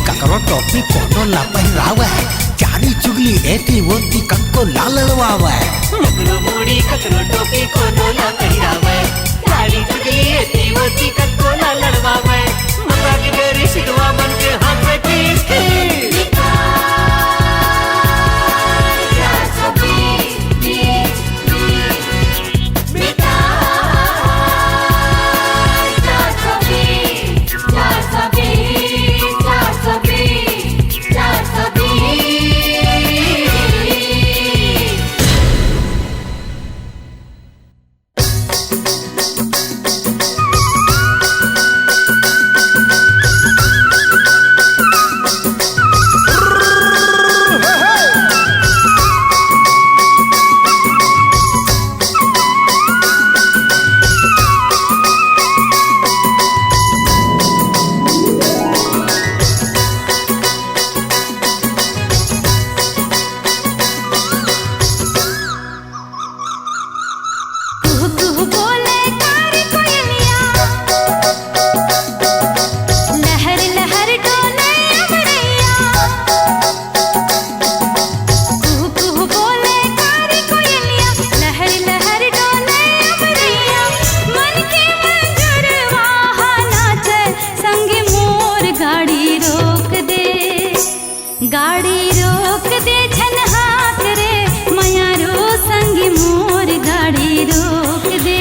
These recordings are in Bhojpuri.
ककरो टोपी कोनो ला पहिरावे, चारी चुगली एती वोती कक्को ला लड़वावे। ककरो मुड़ी ककरो टोपी कोनो ला पहिरावे, चारी चुगली एती वोती कक्को ला लड़वावे। मका की डरी सिकवा मन के हाथ में तीस की गाड़ी रोक दे झनहाक रे मयारो संग मोर गाड़ी रोक दे।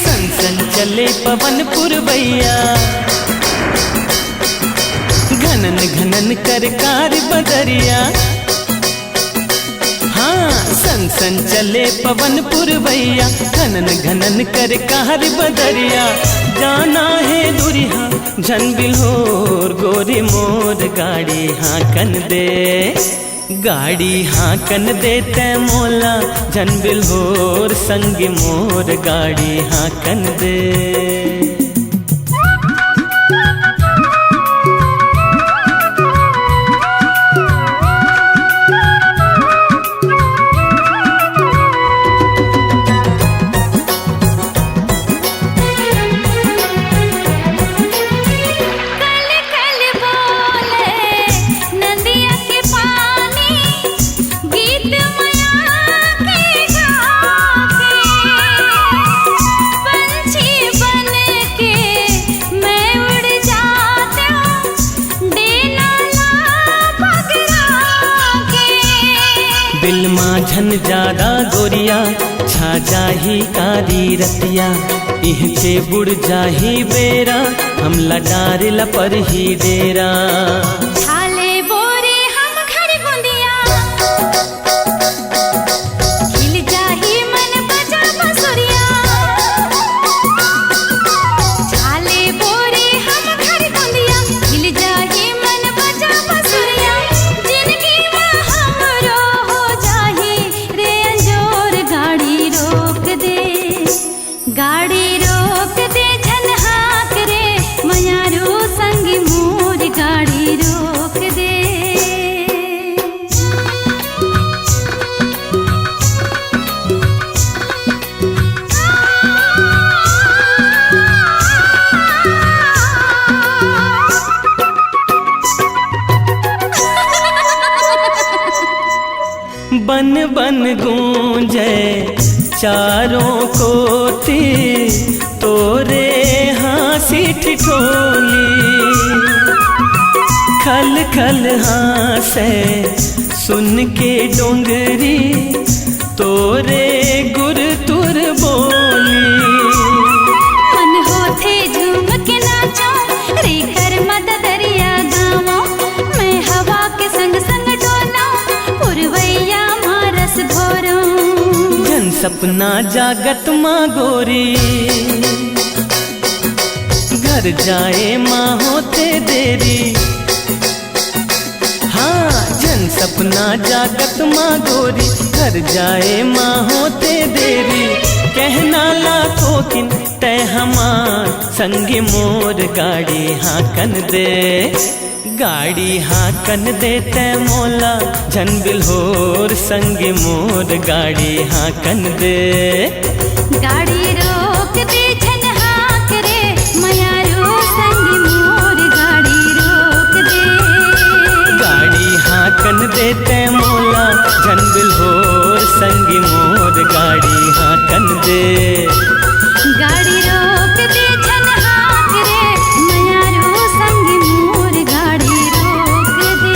सन सन चले पवन पुरवैया, घनन घनन कर कार बदरिया। हाँ सन सन चले पवन पुरवैया, घनन घनन कर कार बदरिया। जाना है दुरिहा झन बिल्होर गोरी मोर गाड़ी हाँकन दे, गाड़ी हाँकन दे तै मोला झन बिल्होर संग मोर गाड़ी हाँकन दे। दिल माँ झन ज्यादा गोरिया छा जाही कारी रतिया। इहचे बुड़ जाही बेरा हम लडार लपर ही डेरा। छाले बोरे हम घर गुंदिया, हिल जाही मन बजा बसुरिया। छाले बोरे हम घर गुंदिया, हिल जाही मन बजा बसुरिया। जिंदगी में हमरो हो जाही रे अंजोर गाड़ी रोक दे, गाड़ी रोक दे झनहाक रे मयारो संग मोर गाड़ी रोक दे। बन बन गूंजे चारों कोती, तोरे हाँसी ठिठोली। खल खल हाँसे सुन के डोंगरी, तोरे गुर तुर बोली। मन होथे झूम के नाचो रे कर मद दरिया गावो। मैं हवा के संग संग डोलो पुरवैया मारस भोरो। जन सपना जागत माँ गोरी, घर जाए माँ होते देरी। हाँ जन सपना जागत माँ गोरी, घर जाए माँ होते देरी। कहना लाखों किन तय हमार संग मोर गाड़ी हाँकन दे, गाड़ी हाँकन दे तै मोला झन बिल्होर संग मोर गाड़ी हाँकन दे। गाड़ी रोक दे झन हाँक रे मयारो संग मोर गाड़ी रोक देते मोला झनबिल होर संगी मोर गाड़ी हाकन दे। गाड़ी रोक दे झन हाक रे मयारो संगी मोर गाड़ी रोक दे।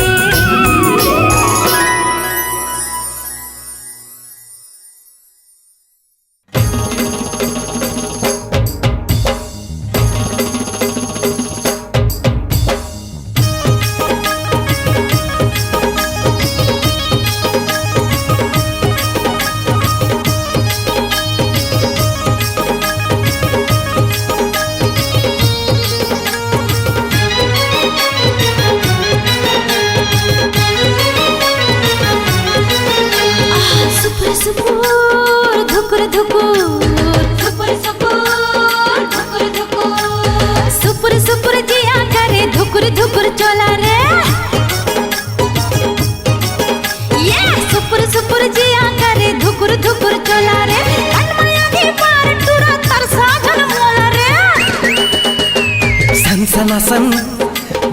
सुपुर सुपुर धुकुर धुकुर सुपुर सुपुर धुकुर धुकुर सुपुर सुपुर जिया करे धुकुर धुकुर चोला रे। ये सुपुर सुपुर जिया करे धुकुर धुकुर चोला रे। कन्मया की पार टूरा तरसा जन मोला रे। सनसनासन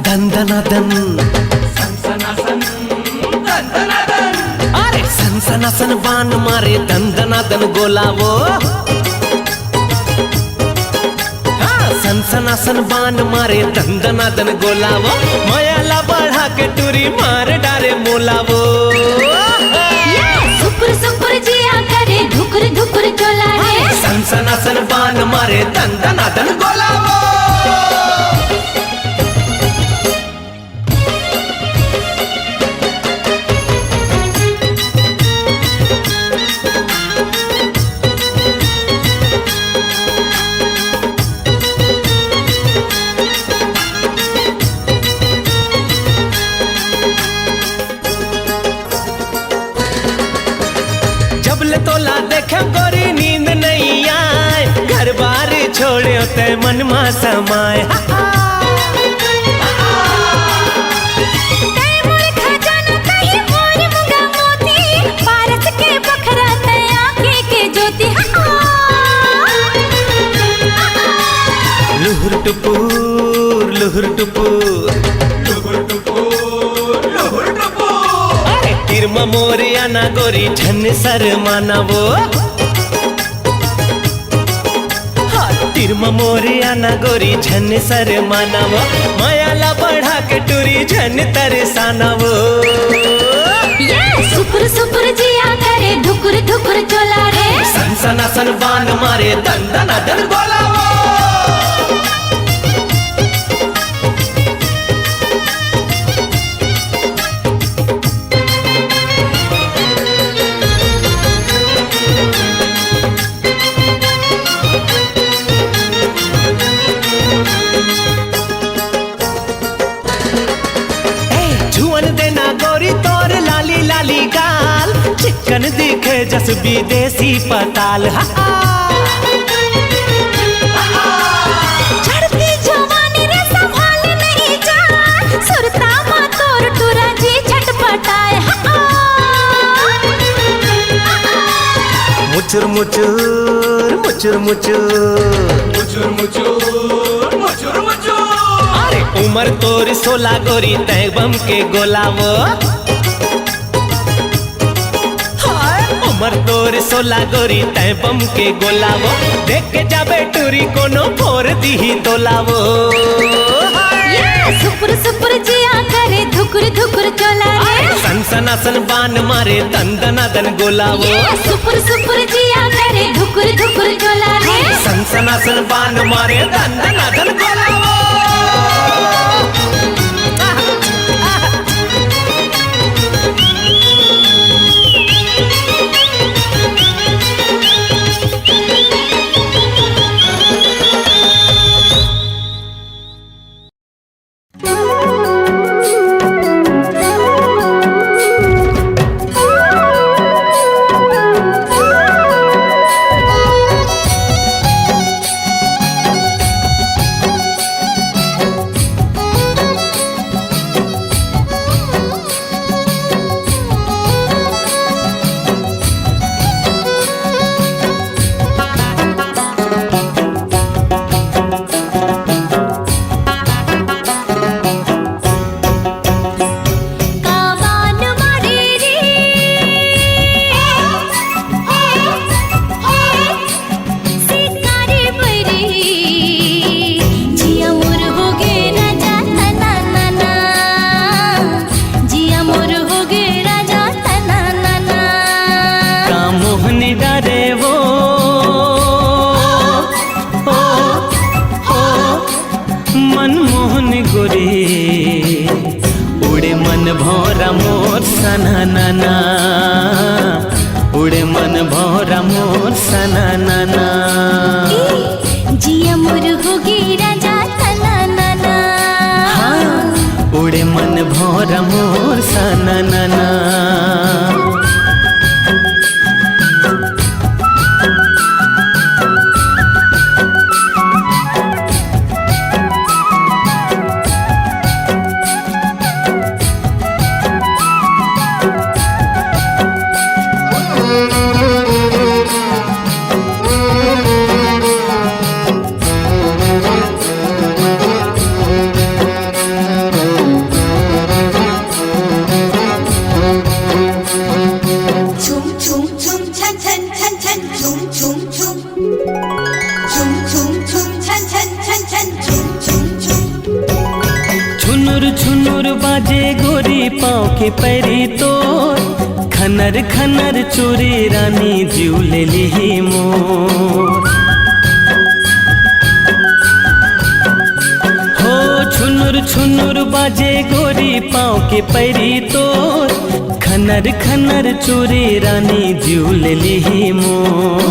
दंदनादन अरे सनसनासन बाण मारे दंदनादन गोलावो। हाँ सनसनासन बाण मारे दंदनादन गोलावो। मायाला बढ़ा के टूरी मार डारे मोलावो। सुपुर सुपुर जिया करे धुकुर धुकुर चोला रे। सनसनासन बाण मारे दंदनादन गोलावो। जबले तोला देखे गोरी नींद नहीं आए घर बार छोड़े ते मन मा समाए। लुहुर टुपुर लुहुर टुपुर अरे तिरमा मोरिया ना गोरी झन सर मानवो। तिरमा मोरिया ना गोरी झन सर मानवो। मायाला बढ़ा के टूरी झन तरसानवो। सुपुर सुपुर जिया करे धुकुर धुकुर चोला रे। सनसनासन बाण मारे दंदनादन गोलावो। चिकन दिखे जस विदेशी पताल। चढ़ती जवानी रे संभाल नहीं जान सुरता मा तोर टूरा जी छटपटाए। मुचुर मुचुर मुचुर मुचुर मुचुर मुचुर अरे उमर तोर 16 गोरी तय बम के गोलावो। उमर तोर 16 गोरी तय बम के गोलावो। देख के जाबे टूरी कोनो फोर दी तोलावो। सुपुर सुपुर जिया करे धुकुर धुकुर चोला रे। सनसनासन बाण मारे दंदनादन गोलावो। सुपुर सुपुर जिया करे धुकुर धुकुर चोला रे। सनसनासन बाण मारे दंदनादन गोलावो। डारे वो मनमोहन गोरी उड़े मन भौरा मोर सना नाना उड़े मन भौरा मोर सना नाना जिया मोर होगी राजा तना नाना हाँ उड़े मन भौरा मोर सना नाना बाजे गोरी पाँव के पैरी तो खनर खनर चोरी रानी जीव ले ली मोर हो छुनुर छुनुर बाजे गोरी पाँव के पैरी तो खनर खनर चोरी रानी जीव ले ली मोर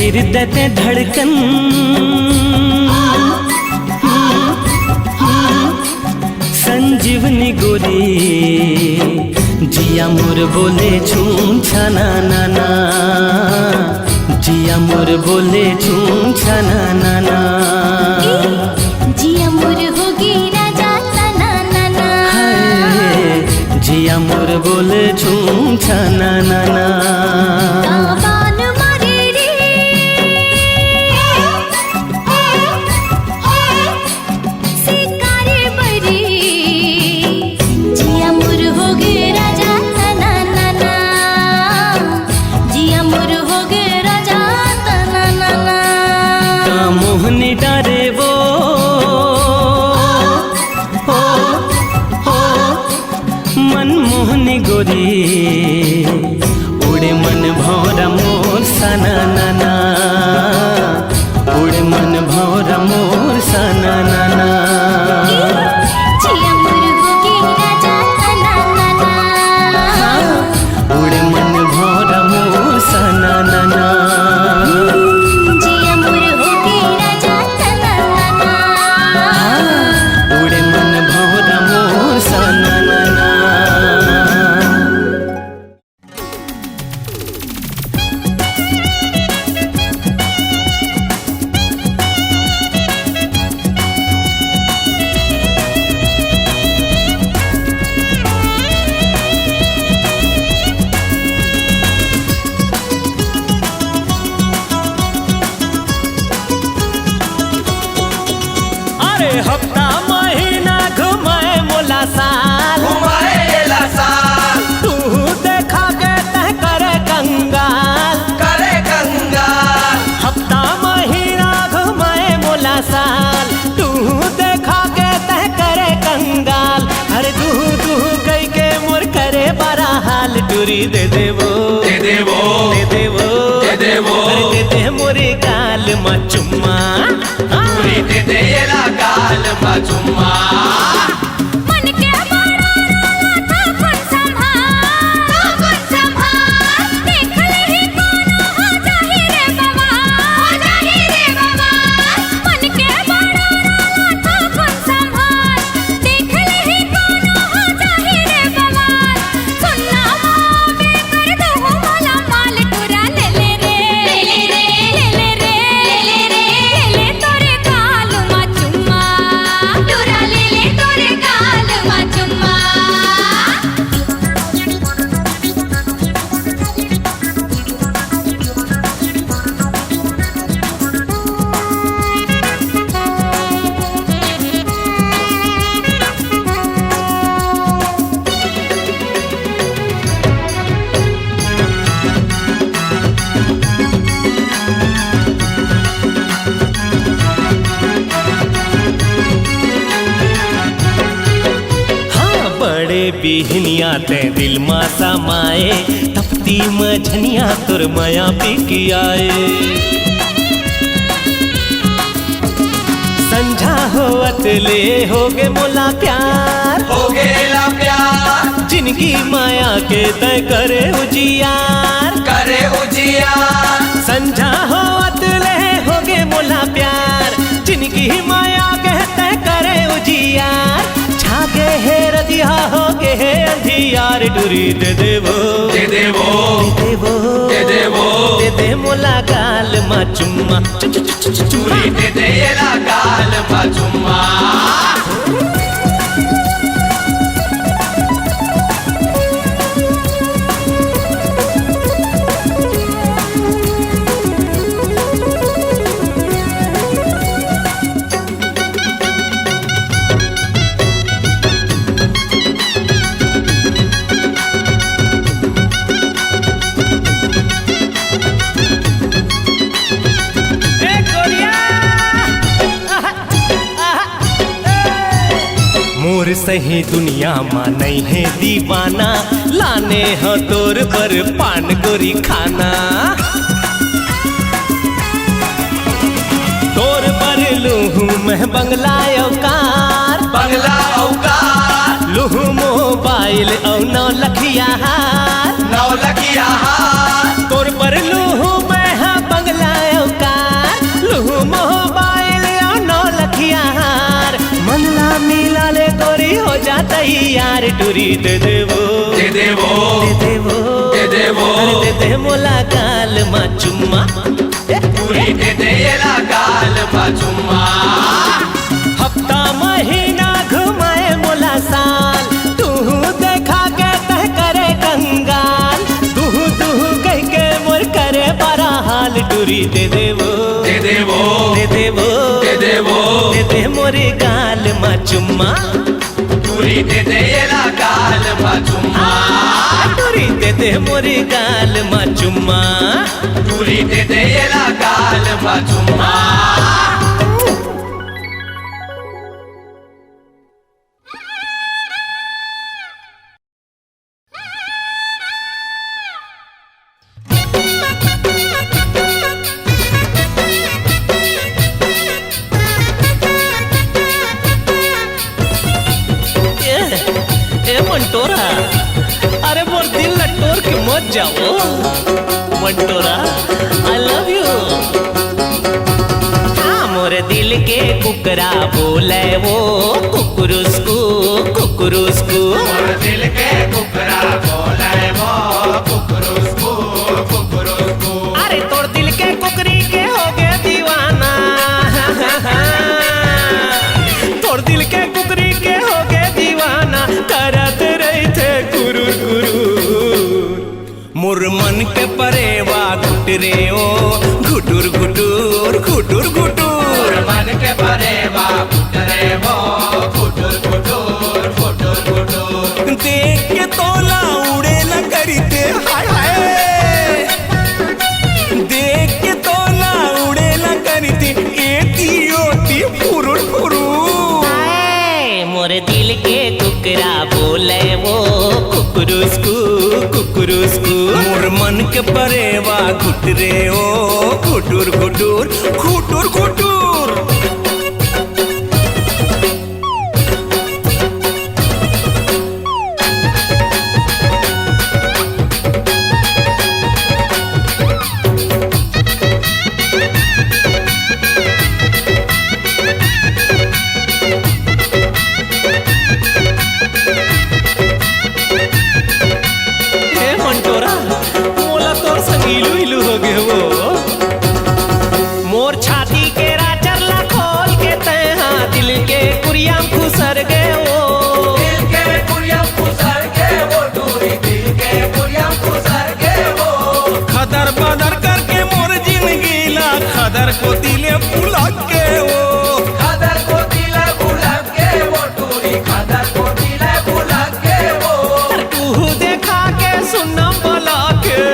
हृदय ते धड़कन संजीवनी गोरी जिया मोर बोले छूम छाना नाना जिया मोर बोले छूम छाना नाना जिया मोर होगी राजा तना नाना जिया मोर बोले छूम छाना नाना मोहनी डारे वो मनमोहनी गोरी उड़े मन भौरा मोर सना नाना उड़े मन भौरा मोर सना नाना उड़े मन भौरा मोर सना नाना हफ्ता महीना घुमाए मोला साल तू देखा के तह करे कंगाल हफ्ता महीना घुमाए मोला साल तू देखा के तह करे कंगाल अरे तू गई के मोर करे बड़ा हाल टूरी दे देवो बा चुम्मा। मन के बड़ा रोला तो कुन संभाल देख ले कोनो हो जाही रे बाबा मन के बड़ा रोला तो कुन संभाल देख ले कोनो हो जाही रे बाबा सुनना मावे कर दो वाला माल टुरा ले ले तोरे गाल मा चुम्मा टुरा ले तोरे गाल मा चुम्मा। हाँ बड़े बिहनिया ते दिल मा समाए तपती मझनिया तुर माया पिकी आए संझा होवत ले होगे मोला प्यार हो गेला प्यार जिनकी माया के तय करे उजियार करे उजियार। संझा होवत ले होगे मोला प्यार जिनकी माया के तय करे उजियार छागे हे रदिया होगे हे अंधियार डुरी दे देवो दे देवो दे देवो दे दे मोला गाल मा चुम्मा चूड़ी दे देला गाल बा चुम्मा। मोर सही दुनिया मा नहीं है दीवाना लाने हो तोर पर पान गोरी खाना तोर पर लूहू मैं बंगला कार बंगला औकार लूहू मोबाइल और 9 लखिया हार 9 लखिया हार तोर पर लूहू मैं हाँ बंगला कार लूहू मोबाइल और 9 लखिया हार मनला मिला ले गोरी हो जाता ही यार टूरी दे देवो दे देवो दे देवो दे देवो अरे दे दे मोला गाल मा चुम्मा चूड़ी दे देला गाल बा चुम्मा। हफ्ता महीना घुमाए मोला साल तू देखा के तह करे कंगाल तू कह के मोर करे बड़ा हाल टूरी दे देवो दे देवो दे देवो दे देवो दे दे मोरे गाल मा चुम्मा चूड़ी दे देला गाल बा चुम्मा। टूरी दे दे मोरे गाल मा चुम्मा चूड़ी दे देला गाल बा चुम्मा। ए मंटोरा अरे मोर दिल लटोर के मत जाओ मंटोरा आई लव यू हाँ मोर दिल के कुकरा बोले वो कुकुरुस्कू कुकुरुस्कू मोर दिल के कुकरा बोले वो कुकुरुस्कू कुकुरुस्कू। अरे तोर दिल के कुकरी के हो गए दीवाना तोर दिल के कुकरी के हो गए दीवाना करत रही थे कुरुर कुरुर मोर मन के परेवा घुटरे ओ घुटुर घुटुर घुटुर घुटुर मन के परेवा घुटरे वो घुटुर घुटुर घुटुर घुटुर। देख के तोला उड़े न करीते हाय हाय देख के तोला उड़े न करीते एती ओती फुरुर फुरुर मोरे दिल के कुकरा बोले वो कुकुरुस्कू कुकुरुस्कू मोर मन के परेवा घुटरे ओ घुटुर घुटुर घुटुर घुटुर इलू इलू हो गए वो। मोर छाती के राचरला खोल के तहा दिल के कुरिया खुसर गए वो। दिल के कुरिया खुसर के वो टूरी, दिल के कुरिया खुसर के वो। खदर बदर करके मोर जिंदगी ला खदर को दिले बुला के वो। खदर को दिले बुला के वो टूरी, खदर को दिले बुला के वो। तू देखा के सुना बोला के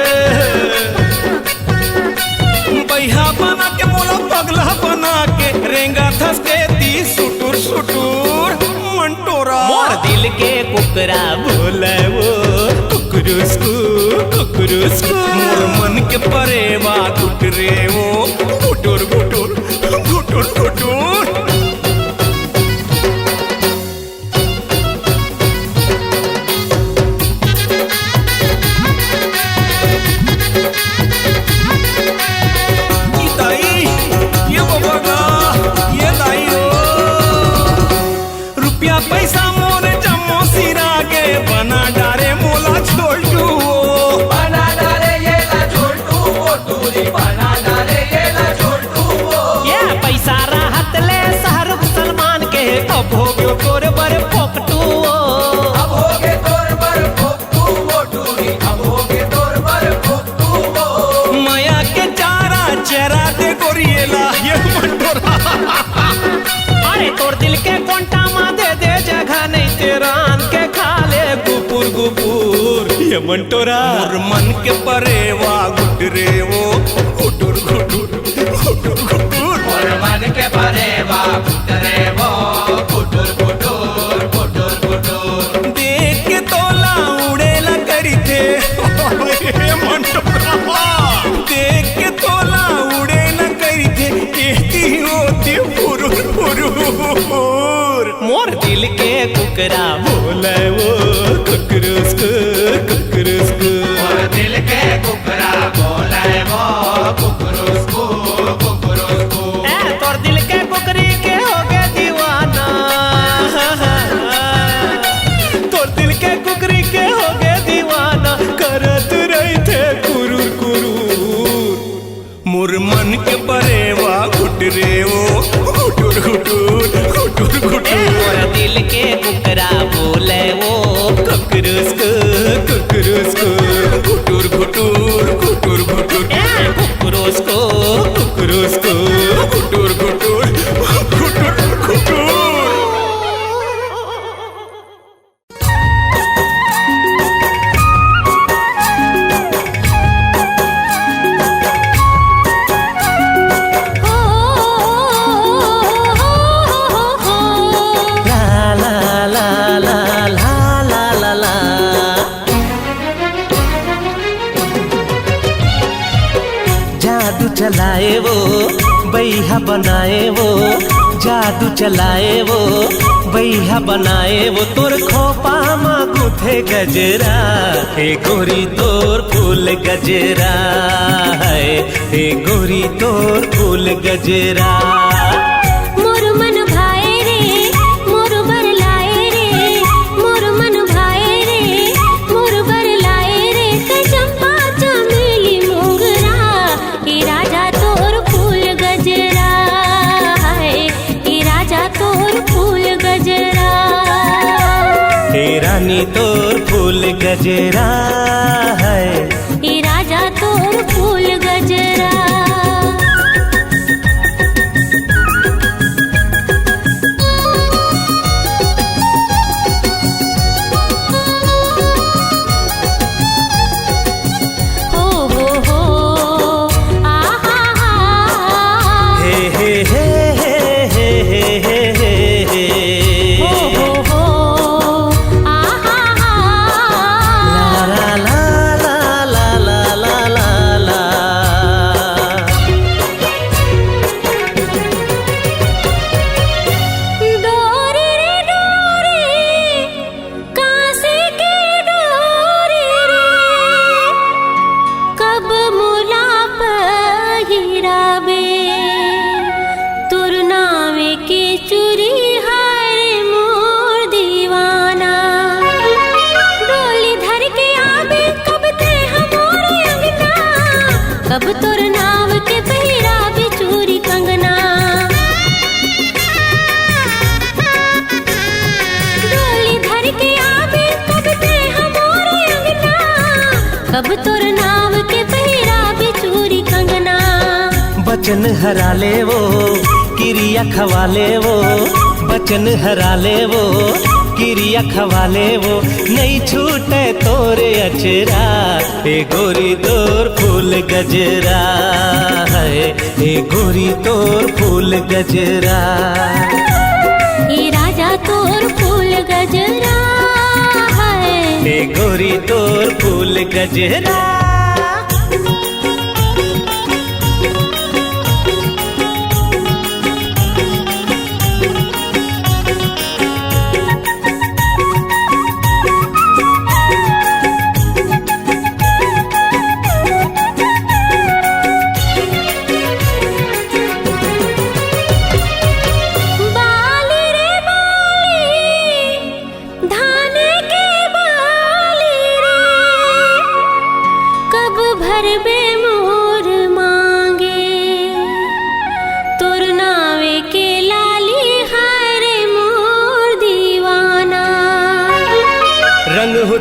बैहा बना के मोला पगला बना के रेंगा धस के दी सुटुर सुटुर मंटोरा। मोर दिल के कुकरा बोले वो कुकुरुस्कू कुकुरुस्कू। मोर मन के परेवा गुटरे वो गुटुर गुटुर गुटुर गुटुर। पैसा मोर जम्मो सिरा के बना डारे मोला छोटू बना डाले ये ला छोटू वो टूरी, बना डाले ये ला छोटू वो। ये पैसा राहत ले शाहरुख सलमान के अब हो गयो तोर बर फोकटू अब हो गए तोर बर फोकटू वो टूरी, अब हो गए तोर बर फोकटू वो। माया के चारा चेहरा दे गोरिएला ये मंटोरा। अरे तोर दिल के कोंटा मा दे दे जगह नहीं तेरान के खाले गुपुर गुपुर ये मंटोरा। मोर मन के परेवा गुटरे वो गुटुर गुटुर गुटुर गुटुर। और मन के परेवा गुटरे वो गुटुर गुटुर गुटुर गुटुर। देख के तोला उड़ेला करी थे ये मंटोरा। देख के तोला उड़ेला करी थे कहती होती फुरुर फुरुर। मोर दिल के कुकरा बोले वो कुकुरुस्कू कुकुरुस्कू। और दिल के कुकरा बोले वो कुकुरुस्कू कुकुरुस्कू। ए तोर दिल के कुकरी के हो गए दीवाना। तोर दिल के कुकरी के हो गए दीवाना करत रही थे कुरूर कुरूर। मोर मन के परेवा गुटरे वो गुटुर गुटुर गुटुर ए गुटुर। मोर दिल के कुकरा बोले वो कुकुरुस्कू कुकुरुस्कू। गुटुर गुटुर गुटुर गुटुर ए कुकुरुस्कू कुकुरुस्कू। गुटुर गुटुर गुटुर गुटुर। ला ला ला ला ला ला ला। जादू चलाए वो बैहा बनाए वो। जादू चलाए वो बैहा बनाए वो। तोर खोपा मा गुथे गजरा हे गोरी तोर फूल गजरा है। हे गोरी तोर फूल गजरा। मोर मन भाए रे मोर बर लाए रे। मोर मन भाए रे मोर बर लाए रे। चंपा चमेली मोगरा हे राजा तोर फूल गजरा है। हे राजा तोर फूल गजरा। हे रानी तोर फूल गजरा है। हे राजा तोर फूल गजरा। हो आहा हा। हे हे हे हे हे हे हे हे हे। हो आहा हा। ला ला ला ला ला ला ला ला। डोरी रे डोरी कासे की डोरी रे। कब मुला पहिराबे तुर नावे की चूरी हाय मोर दीवाना। डोली धर के आबे कब ते हमोर अंगना। कब तोर नाव के पहिरा बिचूरी कंगना। डोली धर के आवे कब ते हमारे अंगना, कब तोर नाव के पहिरा बिचूरी कंगना। बचन हरा ले वो किरिया खवा ले वो, बचन हरा ले वो किरिया खवा ले वो, नहीं छूटे तोरे अचरा ए गोरी तोर फूल गजरा है, ए गोरी तोर फूल गजरा। ए राजा तोर फूल गजरा है, ए गोरी तोर फूल गजरा।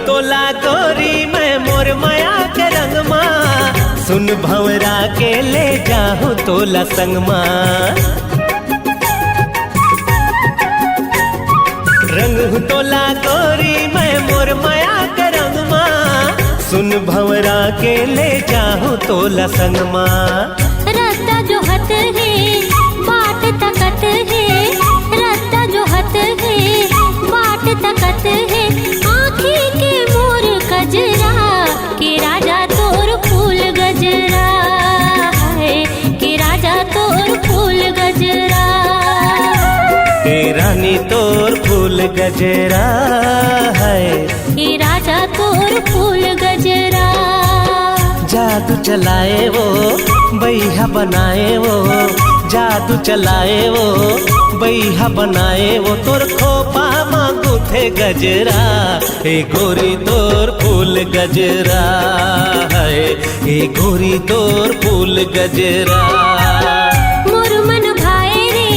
तोला गोरी मैं मोर माया के रंग माँ, सुन भंवरा के ले जाहूँ तोला संग माँ। रंग तोला गोरी मैं मोर माया के रंग माँ, सुन भंवरा के ले जाहूँ तोला संग माँ। रास्ता जो हत है बाट तकत है, रास्ता जो हत है बाट तकत है, आँखी के मोर गजरा के राजा तोर फूल गजरा है, के राजा तोर फूल गजरा। ए रानी तोर फूल गजरा है, ए राजा तोर फूल गजरा। जादू चलाए वो बैहा बनाए वो, जादू चलाए वो बैहा बनाए वो, तोर खोपा मांगू थे गजरा ए गोरी तोर फूल गजरा है, ए गोरी तोर फूल गजरा। मोर मन भाए रे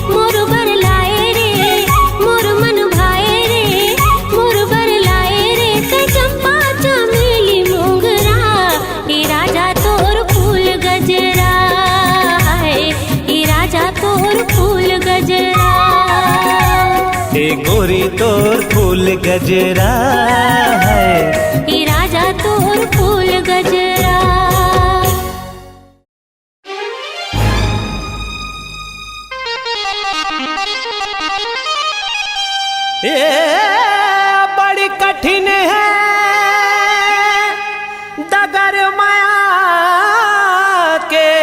मोर बर लाए रे, मोर मन भाए रे मोर बर लाए रे, ते चंपा चमेली मोगरा ए राजा तोर फूल गजरा है, ए राजा तोर फूल गजरा। ए गोरी तोर फूल गजरा है, ए राजा तोर फूल गजरा। ये बड़ी कठिन है डगर माया के,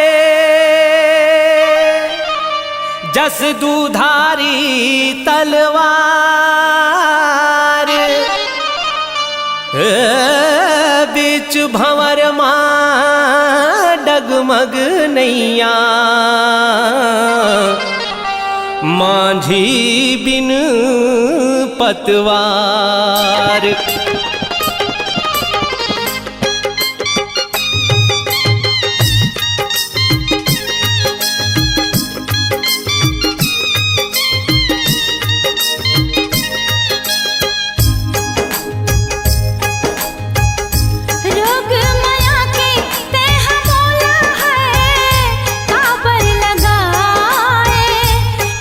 जस दुधारी तलवार, बीच भंवर माँ डगमग नैया, मांझी बिन पतवार। रोग माया के ते हमोला है, काबर लगाए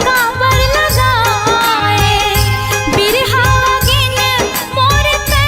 काबर लगाए, बिरहा गिन मोर ते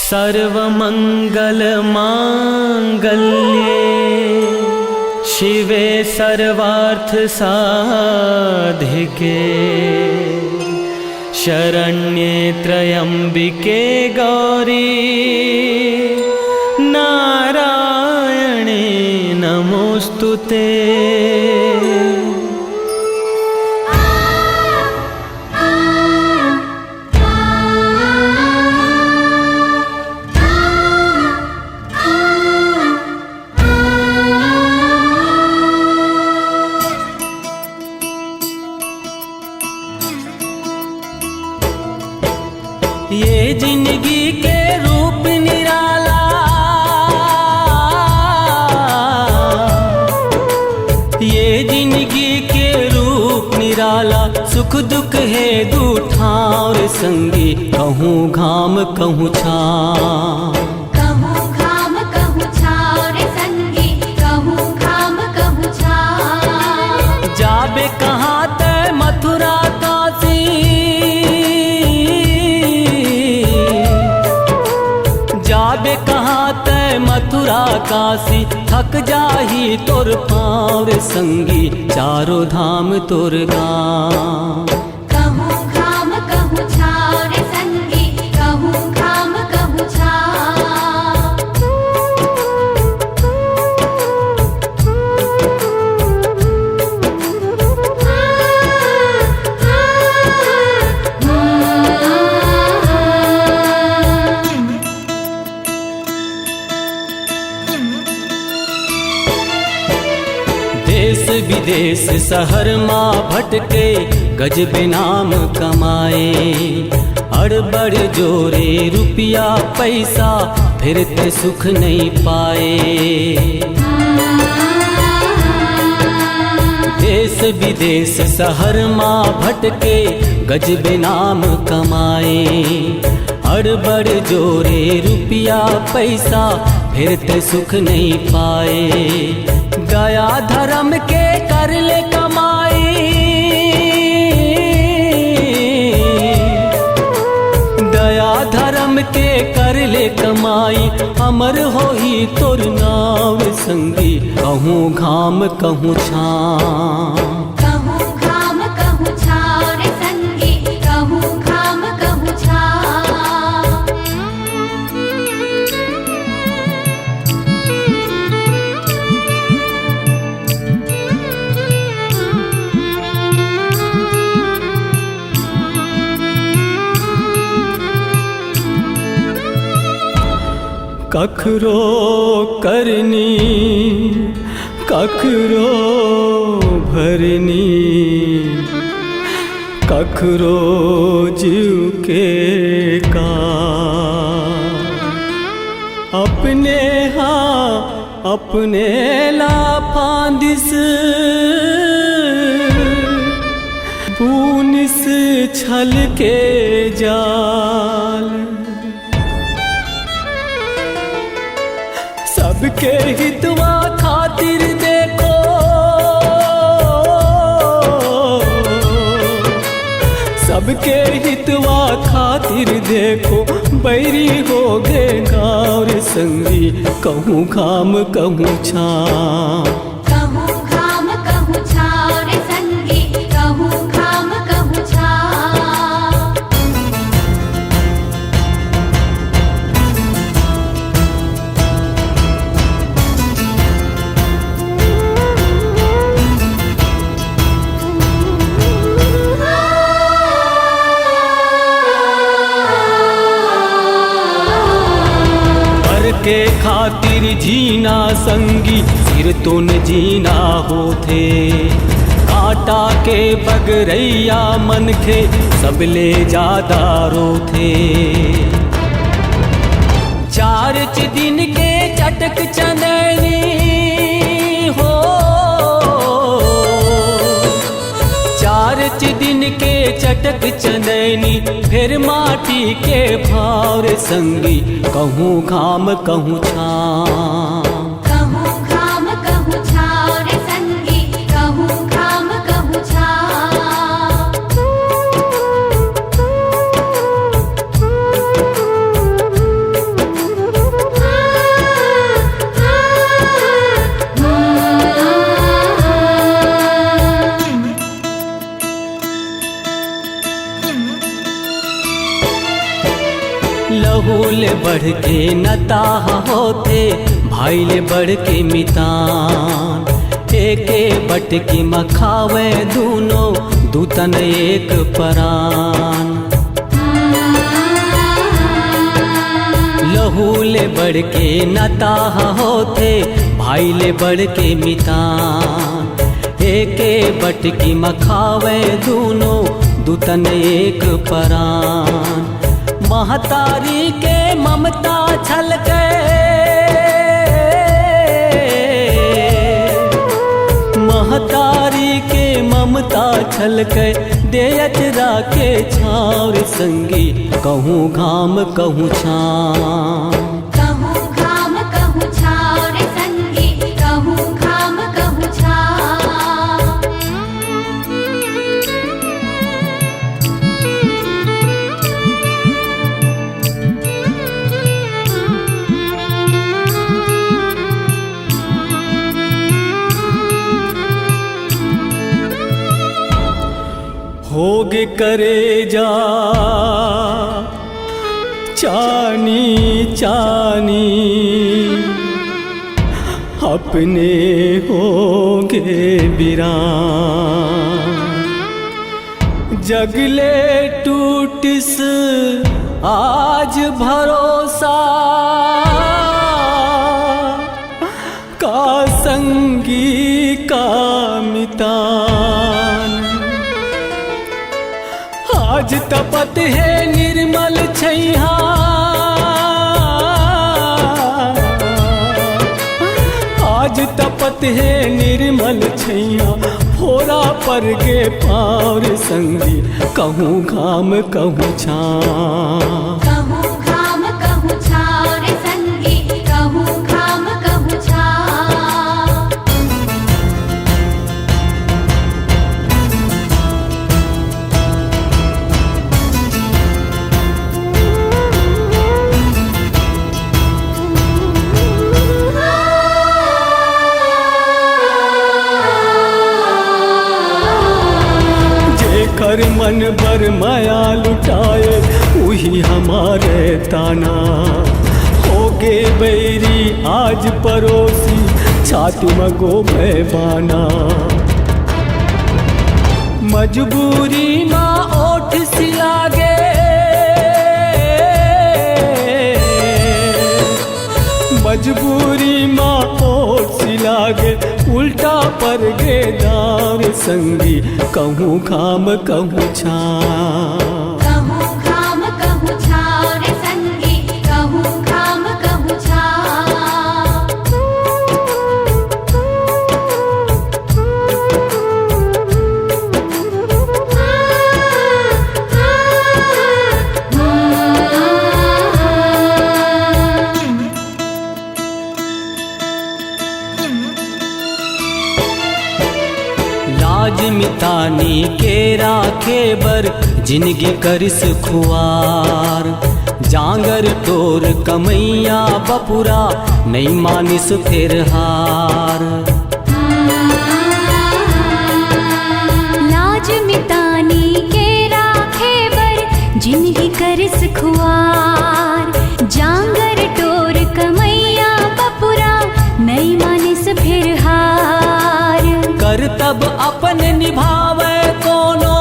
सर्वमंगल मांगल्ये शिवे सर्वार्थ साधिके शरण्ये त्र्यंबिके गौरी नारायणे नमोस्तुते। ये जिंदगी के रूप निराला, ये जिंदगी के रूप निराला, सुख दुख है दूठार संगी, कहूँ घाम कहूँ छाँव। कहूँ घाम कहूँ छाँव रे संगी, कहूँ घाम कहूँ छाँव। जाबे कहाँ ते मथुरा काशी, जाबे कहाँ ते मथुरा काशी, थक जाही तोर पाँव रे संगी, चारों धाम तोर गाँव। कहूँ घाम कहूँ छाँव रे संगी, कहूँ घाम कहूँ देश विदेश शहर माँ भटके, गजबे नाम कमाए, अड़बड़ जोरे रुपया पैसा, फिरते सुख नहीं पाए। देश विदेश शहर माँ भटके, गजबे नाम कमाए, अड़बड़ जोरे रुपया पैसा, फिरते सुख नहीं पाए। दया धर्म के कर ले कमाई, दया धर्म के कर ले कमाई, अमर होई तोर नाम संगी, कहूँ घाम कहूँ छाँव। कहूँ घाम कहूँ छाँव रे संगी, कहूँ घाम कहूँ छाँव। कखरो करनी कखरो भरनी, कखरो जीव के का, अपने हाँ अपने लाफांदिस, पूनिस छल के जाल। सबके हितवा खातिर देखो, सबके हितवा खातिर देखो, बैरी हो गए गाँव रे संगी, कहूँ घाम कहूँ छाँव। कहूँ घाम कहूँ छाँव रे संगी, कहूँ घाम कहूँ छाँव। के खातिर जीना संगी, सिर तो न जीना होथे, कांटा के बगरैया मन के, सब ले ज्यादा रोथे। चार दिन के चटक चंदनी हो, चार दिन के चटक चंदनी, फिर माटी के भावर संगी, कहूँ घाम कहूँ छाँव। कहूँ घाम कहूँ छाँव रे संगी, कहूँ घाम कहूँ छाँव। बढ़ के नताह होते भाई ले बढ़ के मितान। एके बटकी मखावे दूनो दूतन एक परान। लहू ले बढ़ के नताह होते भाई ले बढ़ के मितान। एके बटकी मखावे दूनो दूतन एक परान। महतारी के ममता छलके महतारी के ममता छलके देयत राके छावर संगी कहूँ घाम कहूँ छाम। कहूँ घाम कहूँ छाव रे संगी कहूँ घाम कहूँ छाव। होगे करे जा चानी चानी अपने होगे वीरान। जगले टूटिस आज भरोसा का संगी का मितान। आज तपत है निर्मल छैया आज तपत है निर्मल छैया फोरा पर गे पावर संगी कहूँ घाम कहूँ छाव। कहूँ घाम कहूँ छाव रे संगी कहूँ घाम कहूँ छाव। कर मन भर माया लुटाए वही हमारे ताना। होगे बैरी आज पड़ोसी छाती मगो पैबाना। मजबूरी माँ ओठ सिलागे मजबूरी माँ ओठ सिलागे उल्टा पर गे दार संगी कहूँ घाम कहूँ छाव। कहूँ घाम कहूँ छाव रे संगी कहूँ घाम कहूँ छाव। लाज मितानी के राखे बर जिंदगी करिस खुआर। जांगर तोर कमैया बपुरा नहीं मानिस फिर हार। लाज मितानी के राखे बर जिंदगी करस खुआर। जांगर टोर कमैया बपुरा नहीं मानिस फिर हार। करतब अपन निभावे कोनो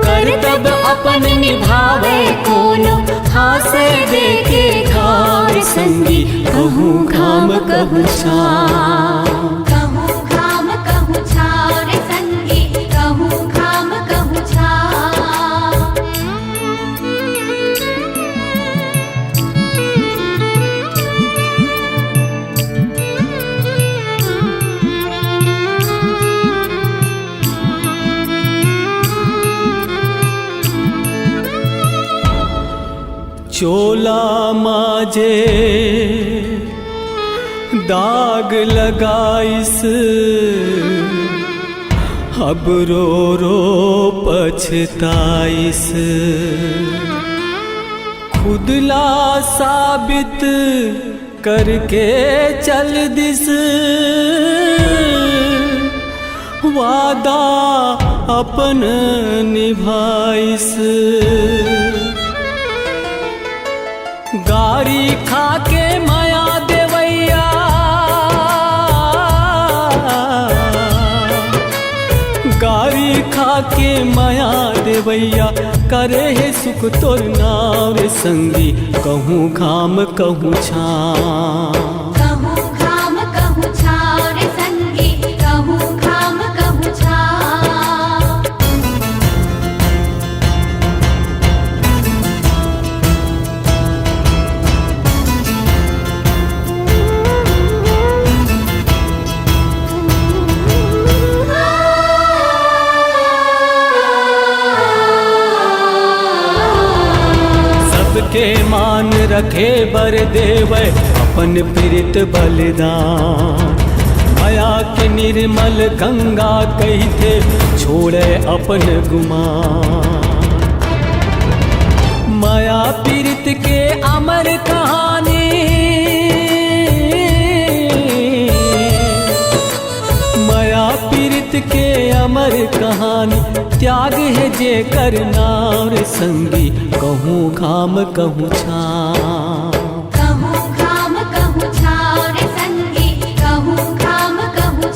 करतब अपन निभावे कोनो हासे देखे घार संगी कहूँ घाम कहूँ छाव। कहूँ घाम कहूँ छाव रे संगी कहूँ घाम कहूँ छाव। चोला माजे दाग लगाइस अब रो रो पछताइस। खुदला साबित करके चल दिस वादा अपन निभाइस। गारी खाके माया देवैया, गारी खाके माया देवैया, करे है सुख तोर नाव रे संगी, कहूँ घाम कहूँ छाँव। कहूँ घाम कहूँ छाँव रे संगी, कहूँ घाम कहूँ छाँव। सबके मान रखे बर देवै, अपन प्रीत बलिदान। माया के निर्मल गंगा कहते, छोड़े अपन गुमान। माया पीड़ित के अमर कहानी, माया पीड़ित के अमर कहानी, त्याग है जे करनार संगी, कहूँ घाम कहूँ छाँव। कहूँ घाम कहूँ छाँव रे संगी, कहूँ घाम कहूँ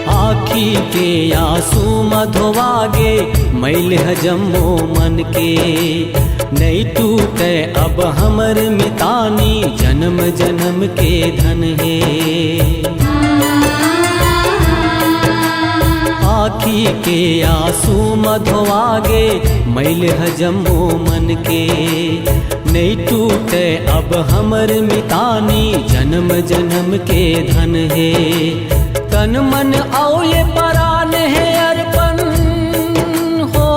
आँखी के आंसू मधोवागे, मैल हजमो मन के, नहीं टूटे अब हमर मितानी, जन्म जन्म के धन है। आँखी के आंसू मधोवागे, मैल हजमो मन के, नहीं टूटे अब हमर मितानी, जन्म जन्म के धन है। तन मन आओ ये परान है अर्पण हो,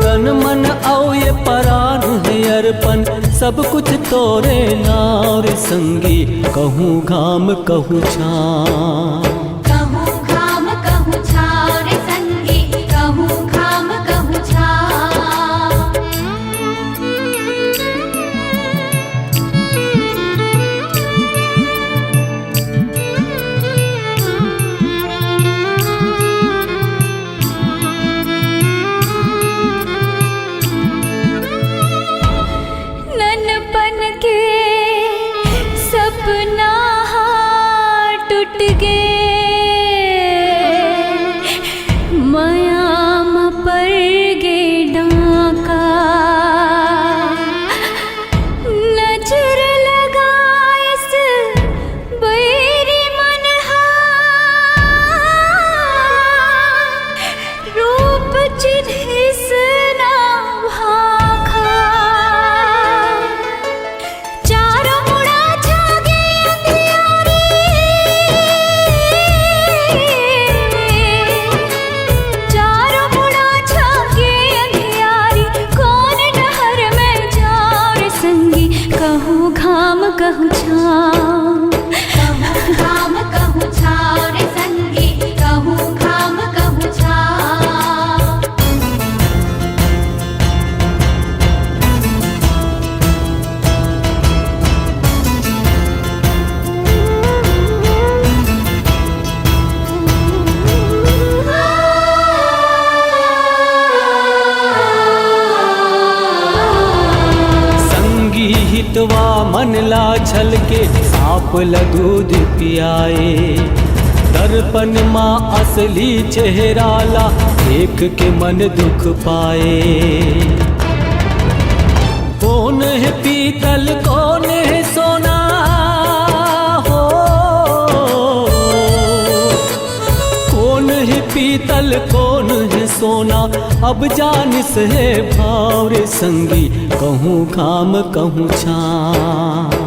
तन मन आओ ये परान है अर्पण, सब कुछ तोरे नाव रे संगी, कहूँ घाम कहूँ छाँव। कहूँ घाम कहूँ छाँव रे संगी, कहूँ घाम कहूँ छाँव। ननपन के सपना टूट गए, मायाम पर गे डाका, नजर लगा इस बैरी मनहा, रूप चिन्हिस ना भाखा। चारों मुड़ा जागे अंधियारी, चारों मुड़ा जागे अंधियारी, कौन डहर में जाओ रे संगी, कहूँ घाम कहूँ छाँव। कहूँ घाम कहूँ छाँव रे संगी, कहूँ घाम कहूँ छाँव। संगी हितवा मन ला छल के, साप ला दूध पियाए, दर्पण माँ असली चेहरा ला, देख के मन दुख पाए। कौन है पीतल कौन है सोना हो, कौन है पीतल कौन है सोना, अब जानिस है भाव रे संगी, कहूँ घाम कहूँ छाँव।